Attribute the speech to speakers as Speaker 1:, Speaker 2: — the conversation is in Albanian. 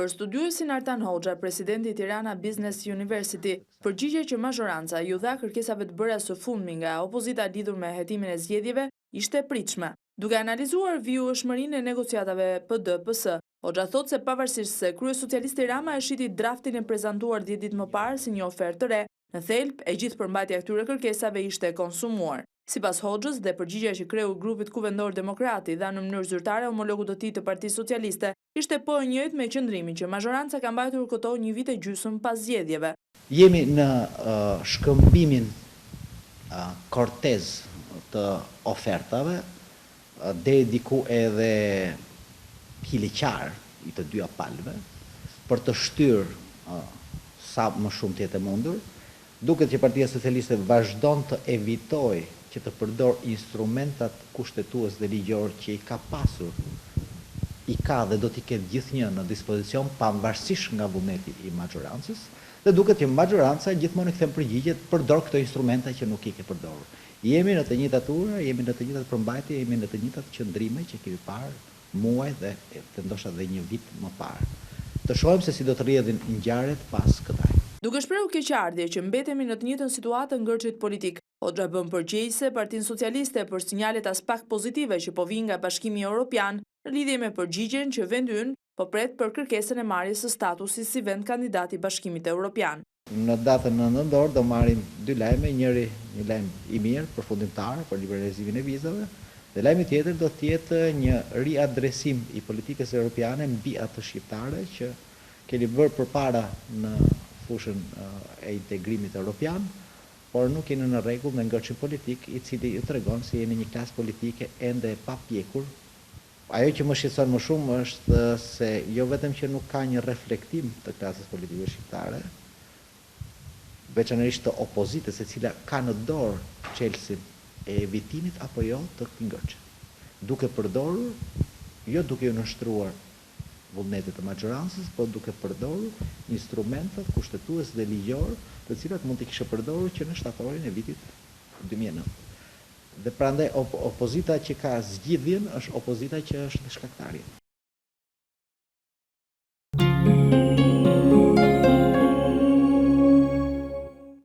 Speaker 1: Për studiuesin Artan Hoxha, presidenti i Tirana Business University, përgjigje që mazhoranca ju dha kërkesave të bëra së fundmi nga opozita lidhur me hetimin e zgjedhjeve ishte e pritshme. Duke analizuar vijshmërinë e negociatave PD-PS, Hoxha thot se pavarësisht se kryesocialisti Rama e shiti draftin e prezantuar 10 ditë më parë si një ofertë të re, në thelb e gjithë përmbajtja këtyre kërkesave ishte konsumuar. Sipas Hoxhës dhe përgjigja që kreu grupit kuvendor Demokrati dha në mënyrë zyrtare homologut të tij të Partisë Socialiste, ishte po e njëjtë me qëndrimin që mazhoranca ka mbajtur këto 1 vit e gjysmë pas zgjedhjeve.
Speaker 2: Jemi në shkëmbimin kortez të ofertave, deri diku edhe hiliqar i të dyja palëve, për të shtyrë sa më shumë të jetë e mundur. Duket që Partia Socialiste vazhdon të evitoj që të përdor instrumentat kushtetues dhe ligjor që i ka pasur, i ka dhe do t'i ketë gjithnjë në dispozicion pavarësisht nga vullneti i mazhorancës, dhe duket që mazhoranca gjithmonë kthen përgjigje të përdor këto instrumenta që nuk i ke përdorur. Jemi në të njëjtat ura, jemi në të njëjtat përmbajtje, jemi në të njëjtat qëndrime që kemi parë muaj dhe të ndoshta dhe 1 vit më parë. Të shohim se si do të rrjedhin ngjarjet pas kësaj.
Speaker 1: Duke shprehur keqardhje që mbetemi në të njëjtën situatë ngërçit politik, Hoxha bën përgjegjëse Partinë Socialiste për sinjalet as pak pozitive që po vijnë nga Bashkimi Evropian në lidhje me përgjigjen që vendi ynë po pret për kërkesën e marrjes së statusit si vend kandidat i Bashkimit Evropian.
Speaker 2: Në datën 9 nëntor do marrim 2 lajme, një lajm i mirë përfundimtar për liberalizimin e vizave, dhe lajmi tjetër do të jetë një riadresim i politikës europiane mbi atë shqiptare që keni bërë përpara në fushën e integrimit europian, por nuk jeni në rregull me ngërçin politik i cili ju tregon se jeni një klasë politike ende e papjekur. Ajo që më shqetëson më shumë është se jo vetëm që nuk ka një reflektim të klasës politike shqiptare, veçanërisht të opozitës, e cila ka në dorë çelësin e evitimit apo jo të këtij ngërçi, duke përdorur, jo duke u nështruar vullnetet të mazhorancës, por duke përdorur instrumentat kushtetues dhe ligjor, të cilat mund të kishte përdorur që në shtatorin e vitit 2009. Dhe prandaj opozita që ka zgjidhjen është opozita që është shkaktarja.